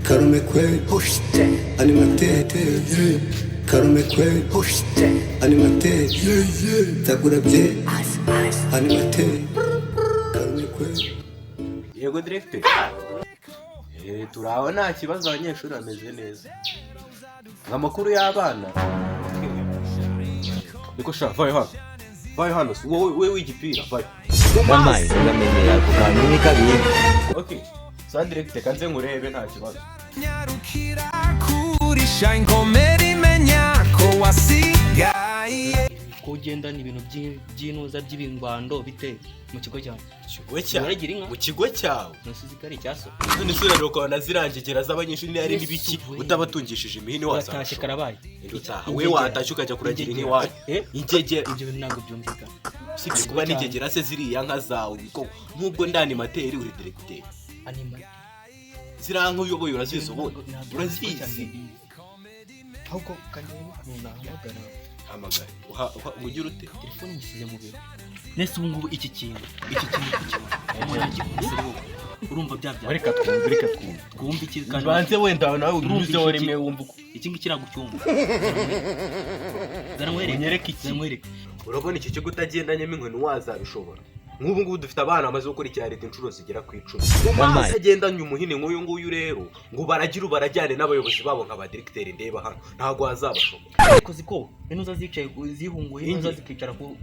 Karume kweli animated Karume kweli animated Takura bye animated Karume kweli. Yego directeur. Turabona nta kibazo abanyeshuri bameze neza. Amakuru y'abana. Niko sha vai hano. Wowe w'igipira vai. Mamaye ndamenyera kuganira kabiri. Okay. Sa directeur kanze ngurebe nta kibazo. Nyarukira kurisha inkomeri menya ko wasigaye. Kugendana ibintu by'inuza by'ibingwando bite mu kigo cyawe. Mu kigo cyawe. Nusizikari cyaso. None sura roko nazirangegera z'abanyeshuri ari nibiki utabatungishije imihini waza. Watashye karabaye. We watashye ukajya kuragira inka wawe. Ingegera ibyo bintu ntabwo byumvikana. Sibyo kuba n'ingegera se ziriya nka zawe biko nk'ubwo ndani materi uri directeur. Anima. Ziranka uyoboye urazizi ubundi. Urazizi. Ahubwo kanyewe nunahagara. Hamagara. Ugira ute? Telefone musize mu biro. Nese ubu ngubu iki kintu urumva byabya. Reka twumva iki kandi banze wenda nawe uruzeho rimwe wumva iki ngiki kiragucyumva. Nyereka iki? Urabona iki kigo utagendanyemo inkoni wazabishobora. Nk'ubu ngubu dufite abana bamaze gukora icya leta inshuro zigera ku 10. Umwana agendanye umuhini nk'uyu nguyu rero ngo barajyane n'abayobozi babo nka ba directeur ndeba hano ntago hazabashobora. Ariko ziko inuza zicaye zihunguye inuza zikicara ku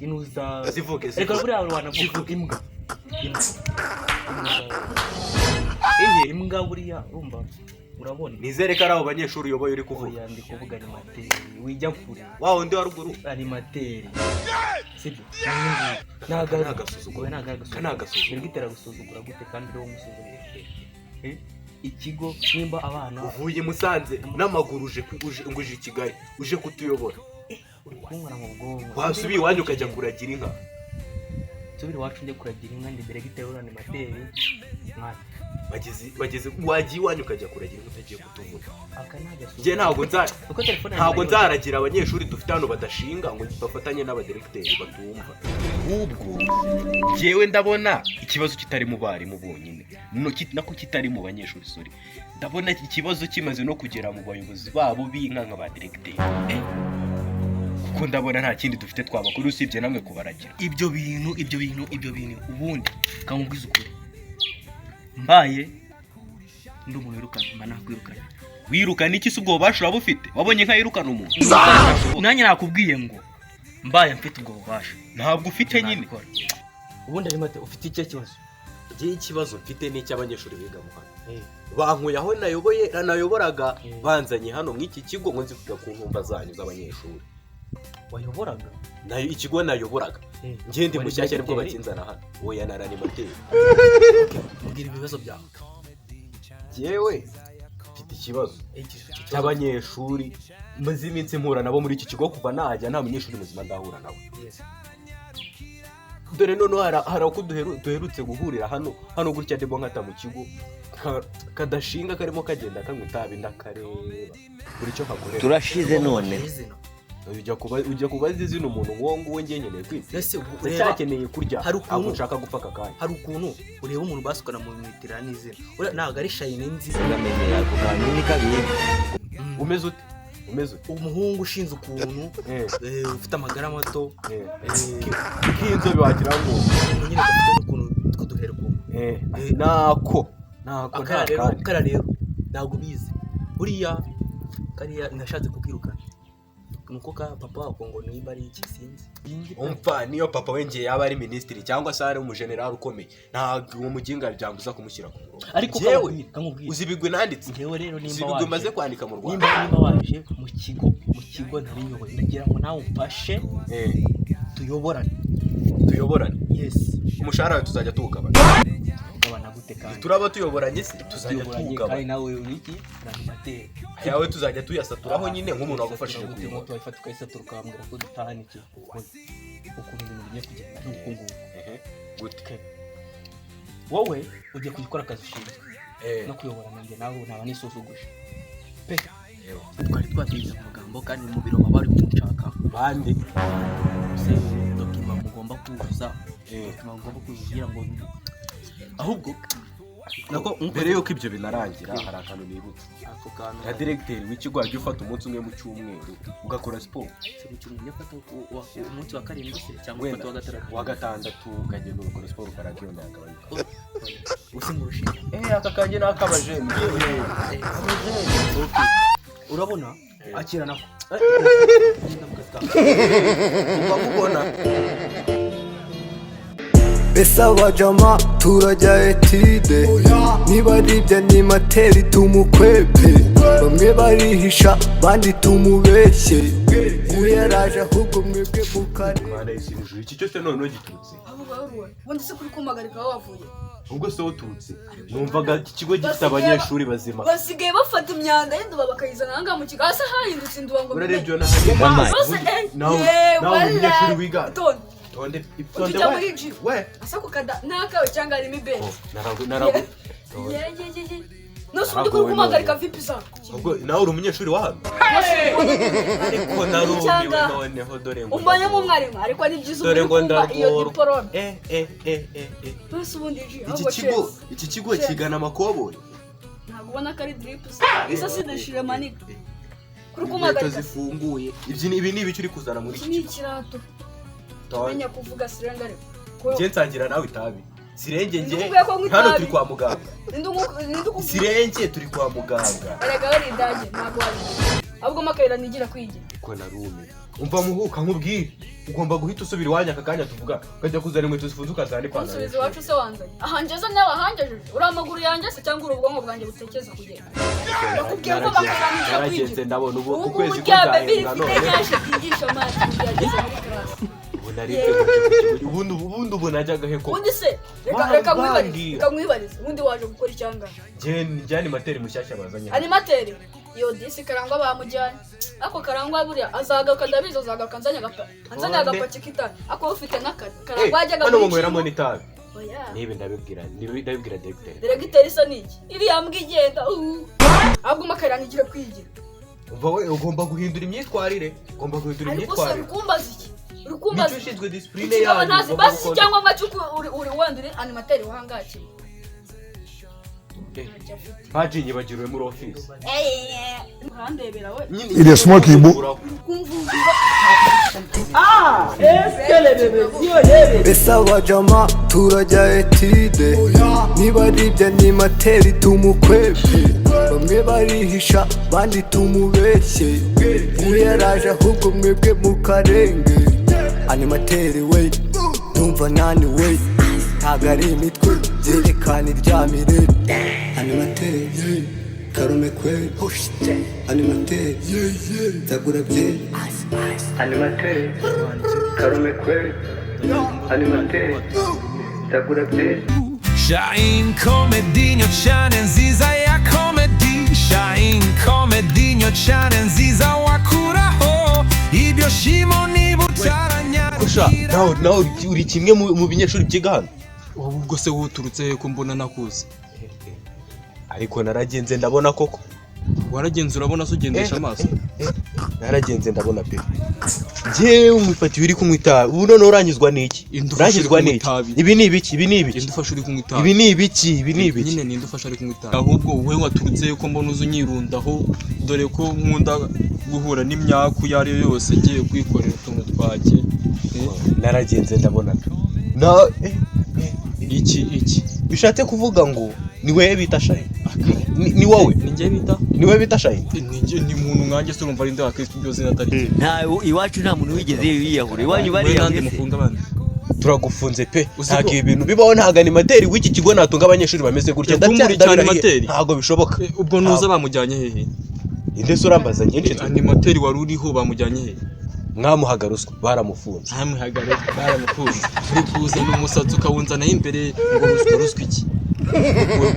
inuza zivuge reka buriya wanavuga imbwa buriya urumva urabona nizere ko ari abo banyeshuri uyoboye uri kuvuga. Ndi kuvuga animateri wijya kure wawo ndi haruguru animateri sibyo nagasuzugura gitera gusuzugura gute kandi rero umusuzugura ikigo nimba abana uvuye Musanze n'amaguru uje i Kigali uje kutuyobora uri kunkora mu bwonko wasubiye iwanyu ukajya kuragira inka. Subiri wacu njye kuragira inka ndi directeur uri animateri mwana bageze wagiye iwanyu ukajya kuragira inka utagiye kutuvuga. Nje ntabwo nzaragira abanyeshuri dufite hano badashinga ngo bafatanye n'abadirecteurs batumva. Ubwo jewe ndabona ikibazo kitari mu barimu bonyine nako kitari mu banyeshuri sorry. Ndabona ikibazo kimaze no kugera mu bayobozi babo b'inka nka ba directeurs. Kuko ndabona nta kindi dufite twabakuru usibye namwe kubaragira. Ibyo bintu ubundi kamubwiza ukuri. Mbaye ndi umuntu wirukana mba nakwirukana. Wirukana iki se ubwo bashura bufite? Wabonye nka yirukana umuntu? Nanjye nakubwiye ngo mbaye mfite ubwo bubasha. Ntabwo ufite nyine. Ubundi ari mate ufite icyo kibazo. Giye ikibazo mfite ni cy'abanyeshuri biga mu hano. Bankuye aho nayoboraga banzanye hano mw'iki kigo ngo nzivuga ku ntumba zanyu z'abanyeshuri. Wayoboraga? Nayo ikigo nayoboraga. Ngiye ndi mushyashya nibwo bakinzana hano. Oya narani moteri. Mugira ibibazo byawe. Yewe mfite ikibazo cy'abanyeshuri maze iminsi mpura nabo muri iki kigo kuva najya nta munyeshuri muzima ndahura nawe. Dore none hari uko duherutse guhurira hano gutya ndimo nkata mu kigo kadashinga karimo kagenda kanywa itabi ndakareba buri cyo kakorera. Turashize none. Ujya kubaza izina umuntu wowe ngiye nkeneye kwita. Ese urakeneye kurya aho ushaka gupfa kakanya. Hari ukuntu ureba umuntu basukana mu mitira n'izina. Ntago ari shayine nziza ndamenyera kuganira kabiri. Umeze ute? Umuhungu ushinze ukuntu ufite amagara mato k'inzobe wagira ngo nyine gafite n'ukuntu twuduhera kumwe nako akara rero ntago bize buriya kariya nashatse kukirukana nuko ka papa wako ngo niba ari iki sinzi. Umva niyo papa wengeye yaba ari ministeri cyangwa se ari umugeneral ukomeye ntago uwo muginga byambuza kumushyira ku murongo. Ariko kamubwira uzibigwe nanditse ngewe rero nimba maze kwandika mu Rwanda nimba waje mu kigo ntari nyoboye ndagira ngo nawe umfashe tuyoborane. Yes umushahara wawe tuzajya tuwugabana gute kandi turaba tuyoboranye se tuzajya tuwugabana kandi nawe uriki animateri yawe tuzajya tuyasaturaho nyine nk'umuntu wagufashije gute moto wayifata ukayisatura ukambwira ko dutahana iki ukuntu ibintu bigiye kugenda n'ukungu gute wowe ugiye kugikora akazi ushinzwe no kuyobora nanjye nawe ntaba nisuzuguje pe twari twatize amagambo kandi mu biro baba bari kumushaka bande se dokima mugomba kuzuza dokima mugomba kuzugira ngo ahubwo nako mbere yuko ibyo binarangira hari akantu nibutse ako kantu ya directeur w'ikigo ajya ufata umunsi umwe mu cyumweru ugakora siporo cyumweru fata umunsi wa karindwi cyangwa wa gatandatu ukagenda ugakora siporo ukaragenda yagabanyuka usimurushe aka kanje nakabaje urabona akira nako ubona Esa wajama turajya etide niba aribya ni materi tumukwepe bamwe barihisha bandi tumubeshye uyaraje ahubwo mwebwe mukare Mana isinjuru iki cyose none giturutse ubundi se kuri kumagarika aho wavuye ubwo se uturutse numvaga ikigo gifite abanyeshuri bazima basigaye bafata imyanda y'induba bakayizana aha ngaha mu kigo hasi hahindutse induba ngo urarebye nawe umunyeshuri wiga tonde ujya muri jibu asa kukada nakawe cyangwa harimo ibenge naragu nose undi kuri kumagarika vipi za ubwo nawe uri umunyeshuri wa hano ariko narumiwe noneho dore ngo umbanyemo umwarimu ariko ari byiza dore ngo kumva iyo diporome nose ubundi iki kigo kigana amakoboyi ntabwo ubona ko ari diripusi isa sidashire manika kuri kumagarika zifunguye ibi ni ibiki uri kuzana muri iki ni ikirato menya kuvuga sirenga ariko nge nsangira nawe itabi sirenge nge hano turi kwa muganga sirenge turi kwa muganga erega wari idage ntabwo waje ahubwo makayira nigira kwigira ko narume umva muhuka nkubwire ugomba guhita usubira iwanyu aka kanya tuvuga ukajya kuzana inkweto zifunze ukazana ipantaro usubiza iwacu se wanzanye ahangeze nawe ahangejeje uri amaguru yanjye se cyangwa uri ubwonko bwanjye butekereza kugenda nakubwiye ko makayira nigira kwigira ndabona ubu ubu ukwezi kuzahenga none yaje kwigisha amazi yageze muri class ubundi najyaga he ko ubundi se reka mwibarize ubundi waje gukora icyanga njyani materi mushyashya bazanye animateri iyo disi karangwa bamujyanye ako karangwa buriya azagaruka ndabizi azagaruka nzanye agapaki k'itabi ako ufite n'akazi karangwa yajyaga hano munyweramo n'itabi oya niba ndabibwira diregiteri isa n'iki iriya mbwa igenda ahubwo makayira ntigire kwigira umva we ugomba guhindura imyitwarire ariko se urukumbaza iki urukumbaza nicyo ushinzwe disipurine yanyu basi cyangwa mwacuku uri wenda uri animateri wahangakiye haji nyibagiriwe muri office urandebera we Il est smoky boo. Esa wajama turajya etide niba aribya ni materi tumukwepe bamwe barihisha bandi tumubeshye uyaraje ahubwo mwebwe mukarenge animateri we numva nani we ntabwo ari imitwe byerekana iryamire animateri karume kwe animateri ndagura bye animateri karume kwe animateri ndagura bye Shine Comedy channel nziza ya comedy Shine Comedy channel nziza wakuraho ibyo shimo nibutaranyarira nawe uri kimwe mu binyeshuri byiga hano ubwo se wuturutse ko mbona nakuze ariko naragenze ndabona koko waragenze urabona se ugendesha amaso naragenze ndabona pe njyewe umufatiye uri kumwitabi ubu none uranyuzwa n'iki uranyuzwa n'iki ibi ni ibiki ndufasha uri kumwitabi ibi ni ibiki nyine nindufasha ari kumwitabi ahubwo wowe waturutse ko mbona uzu nyirundaho dore ko nkunda guhura n'imyaku yari yose ngiye kwikorera utuntu twake naragenze ndabona pe iki bishatse kuvuga ngo ni wewe bita Shine ni wowe ninjye bita ni wewe bita Shine ni muntu nkanjye se urumva rinde wakristo byose natari nta iwacu nta muntu wigeze yiyahura iwanyu bari mufunga abandi turagufunze pe ntabwo ibintu bibaho ntago animateri w'iki kigo natunga abanyeshuri bameze gutya animateri ntago bishoboka ubwo nuza bamujyanye hehe inde se urambaza nyinshi animateri wari uriho bamujyanye hehe mwamuhaga ruswa baramufunze baramufunze uri kuzana umusatsi ukawunzanaho imbere ngo ruswa iki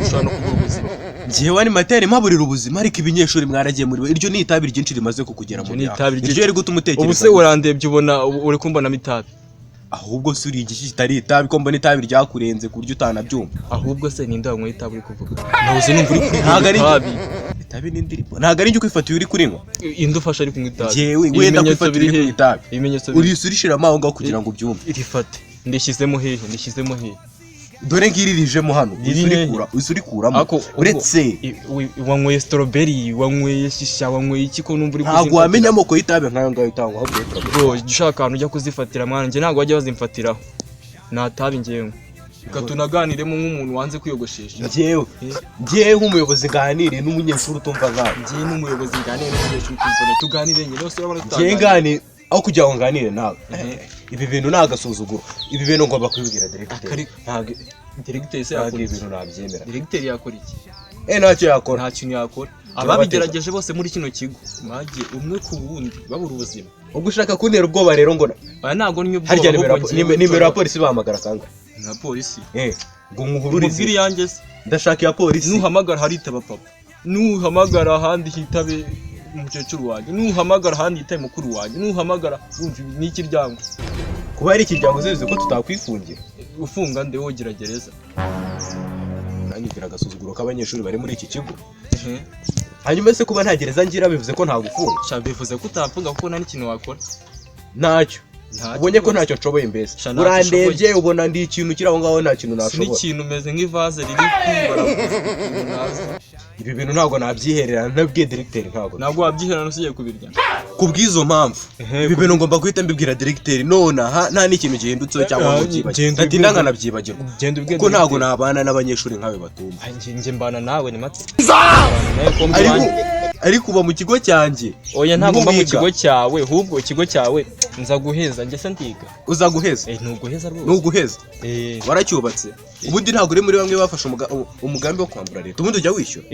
ushobora no kubura ubuzima njyewe animateri mpaburira ubuzima ariko ibinyeshuri mwaragiye muri we iryo ni itabi ryinshi rimaze kukugera mu myaka iryo yari gutuma utekereza ubu se urandebye ubona uri kumbonamo itabi ahubwo se uri igiki kitari itabi ko mbona itabi ryakurenze ku buryo utanabyumva ahubwo se ninde wanywa itabi uri kuvuga ntuzi numva uri kurinywa itabi n'indirimbo ntabwo ari njye ukwifatiye uri kurinywa indufasha ari kunywa itabi njyewe wenda kwifatiye uri kunywa itabi ibimenyetso urishiramo aho ngaho kugira ngo ubyumve rifate ndishyizemo hehe dore ngiri rijemo hano usurikuramo uretse wanyweye strawberry wanyweye shisha wanyweye iki ko numva uri kuzifatira ntabwo wamenya amoko y'itabe nkayo ngayo utangwa bro ushaka ahantu ujya kuzifatira mwana njye ntabwo wajya bazimfatiraho natabi njyewe reka tunaganiremo nk'umuntu wanze kwiyogoshesha njyewe nk'umuyobozi nganire n'umunyeshuri utumva nkawe njyewe n'umuyobozi nganire n'umunyeshuri utumva tuganire nyine bose urabona njyewe nganire aho kugira ngo nganire nawe ibi bintu ni agasuzuguro ibi bintu ngomba kubibwira directeur ntabwo directeur se yakora ibintu nabyemera directeur yakora iki ntacyo yakora nta kintu yakora ababigerageje bose muri kino kigo bagiye umwe ku wundi babura ubuzima ubwo ushaka kuntera ubwoba rero ngo ntabwo niyo ubwoba nimero ya polisi bahamagara kanga nka polisi ngo muhururize iri yanjye se ndashaka ya polisi nuhamagara haritaba papa nuhamagara ahandi hitabe umukecuru wanjye nuhamagara ahandi hitabe mukuru wanjye nuhamagara wumva n'iki ryango kuba ari ikiryango uzize ko tutakwifungira ufunga nde wogera gereza nanyigira agasuzuguro k'abanyeshuri bari muri iki kigo hanyuma se kuba nta gereza ngira bivuze ko nta gufunga bivuze ko utafunga kuko nta n'ikintu wakora ntacyo ubonye ko ntacyo nshoboye mbese urandebye ubona ndi ikintu kiri aho ngaho nta kintu nashobora n'ikintu umeze nk'ivaze riri kwibara ibi bintu ntabwo nabyihererana nabwiye directeur ntabwo wabyihererana usigiye kubirya kubw'izo mpamvu ibi bintu ngomba guhita mbibwira directeur none nta n'ikintu gihindutseho cyangwa ngo byibagirwe ati ndanganabyibagirwa kuko ntabwo nabana n'abanyeshuri nkawe batumva njye mbana nawe ni mate ariko uba mu kigo cyanjye oya ntabwo mba mu kigo cyawe ahubwo ikigo cyawe nza guheza njye se ndiga uza guheza ntuguheza rwose ntuguheza waracyubatse ubundi ntabwo uri muri bamwe bafashe umugambi wo kwambura leta ubundi ujya wishyura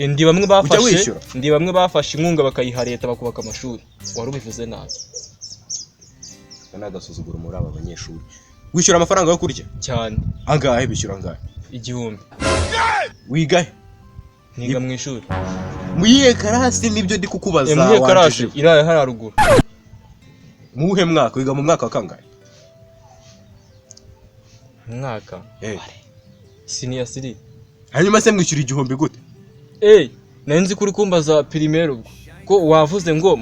ndi bamwe bafashe inkunga bakayiha leta bakubaka amashuri wari ubivuze nabi ni agasuzuguro muri aba banyeshuri wishyura amafaranga yo kurya cyane angahe bishyura angahe 1000 wigahe niga mu ishuri muyihe karasi nibyo ndi kukubaza muyihe karasi iraye hararuguru muhe mwaka wiga mu mwaka wa kangahe mwaka senior 3 hanyuma se mwishyura igihumbi gute nanzi kuri kumbaza primaire ubwo ko wavuze ngo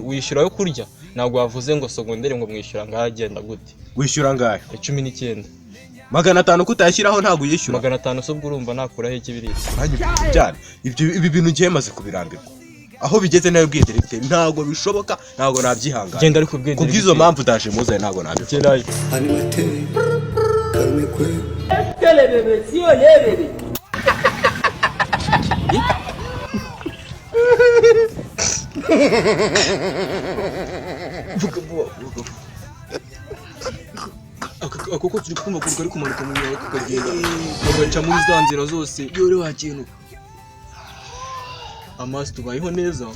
wishyura yo kurya ntabwo wavuze ngo secondaire ngo mwishyura ngagenda gute wishyura ngahe 19 500 kutayashyiraho ntabwo yishyura 500 so ubwo urumva nakuraho ikibiriti cyane ibi bintu ngiye maze kubirambirwa aho bigeze nayo bwiye directeur ntabwo bishoboka ntabwo nabyihangana genda ariko bwiye kubwizo mpamvu daje muze ntabwo nabikora animateri kalme kwe bebe sio bebe akoko turi kumva kuruka ari kumanuka mu nyayo kakagenda bagaca muri za nzira zose yore wakinuka amazi tubayeho neza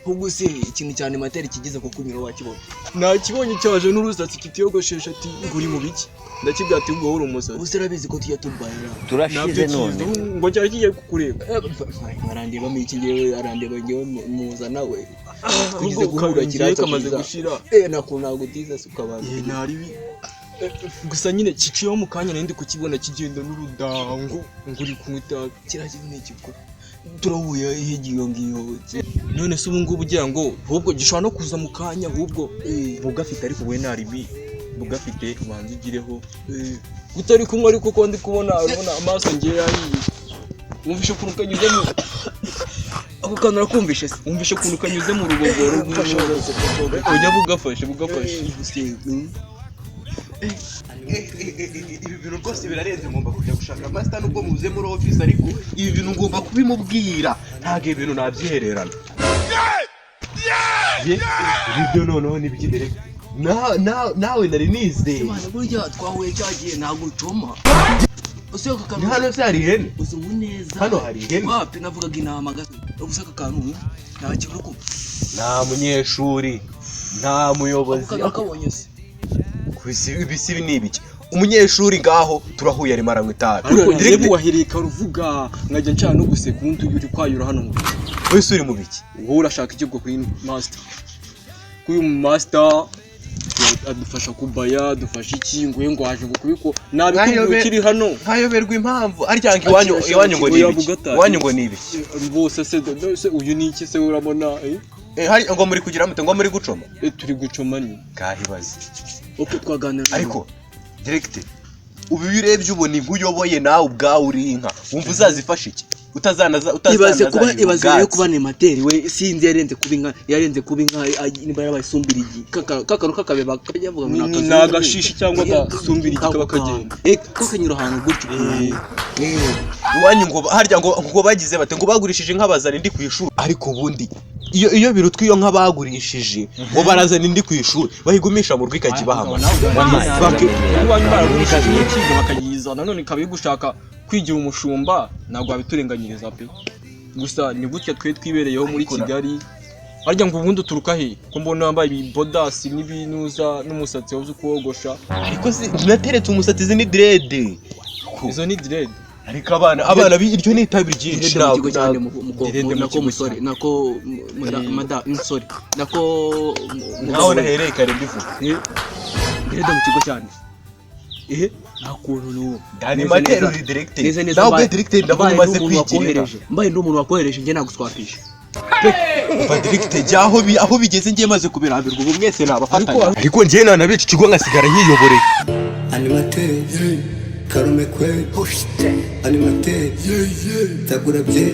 ahubwo se ikintu cyane materi kigize ko kunyura wakibona nakibonye cyaje n'urusatsi kitiyogoshesha ati nguri mu biki ndakibya ati ngo uri umusatsi ubuse rabizi ko tuyatubayira turashize none ngo cyari kigiye kukureba arandeba mu iki ngewe arandeba ngewe muza nawe kugize guhura kiramaze gushira nako ntago utiza ukabana ntari gusa nyine ciciyeho mu kanya nindi kukibona kigenda n'urudango nguri kumwita kiragiye n'ikiko turahuye higiyo ngiyo none se ubu ngubu ugira ngo ahubwo gishobora no kuza mu kanya ahubwo bugafite ariko we naribi bugafite ubanza ugireho utari kumwe ariko ko ndi kubona amaso ngiye yahiye wumvishe ukuntu kanyuze mu ako kantu rakumvishe se wumvishe ukuntu kanyuze mu rubogoro ujya bugafashe ibi bintu rwose birarenze ngomba kujya gushaka master nubwo muze muri office ariko ibi bintu ngomba kubimubwira ntabwo ibintu nabyihererana ibyo noneho nibigidere nawe nari nizeye imana burya twahuye cyagiye ntabwo ucoma useko kantu hano se hari ihene uzumu neza hano hari ihene wapi navugaga inama gato ubusaka kantu nta kiruko nta munyeshuri nta muyobozi akabonye se ibisi ni ibiki umunyeshuri ngaho turahuye ari maranywa itabi direct wahirika ruvuga nkajya ncana no guseka umuntu uri kwayura hano ngo wese uri mu biki wowe urashaka iki bwo kuri master kuyu master adufasha kubaya dufasha iki ngo haje ngo kubiko nabi kiri hano nkayoberwa impamvu aryanga iwanyu ngo nibiki iwanyu ngo nibiki bose se uyu ni iki se urabona hari ngo muri kugira mute ngo muri gucoma turi gucoma ni kahibaze uko twaganira ariko direct ubu iyo urebye ubona inka uyoboye nawe ubwawe uri inka wumva uzazifasha iki ibaze rero kuba animateri we sinzi yarenze kuba inka niba yarabaye isumbirigi kakano kakabeba kavuga ngo ni agashishi cyangwa agasumbirigi kaba kagenda kakanyura ahantu gutyo iwanyu ngo harya ngo bagize bate ngo bagurishije inka bazana indi ku ishuri ariko ubundi iyo birutwa iyo nka bagurishije ngo barazana indi ku ishuri bayigumisha mu rwikajya bahamana bakayizana none kabi gushaka kwigira umushumba ntabwo wabiturenganyiriza pe gusa ni gutya twe twibereyeho muri Kigali harya ngo ubundi uturuka he ko mbona wambaye ibodasi n'ibinuza n'umusatsi wabuze kuwogosha ariko nateretse umusatsi izi ni dread izo ni dread ariko abana iryo ni itabi ryinshi nako cyane nako musore nako sorry nako naho nahereye kare mbivuga dread mu kigo cyane nakuntu animateri uri directeur nawe directeur ndabona umaze kwigira mbaye ndi umuntu wakohereje njye naguswapisha umva directeur jyaho aho bigeze ngiye maze kubirambirwa ubu mwese nabafatanya ariko njye nanabica ikigo ngasigara nkiyoboreye animateri karume kwe animateri tagura bye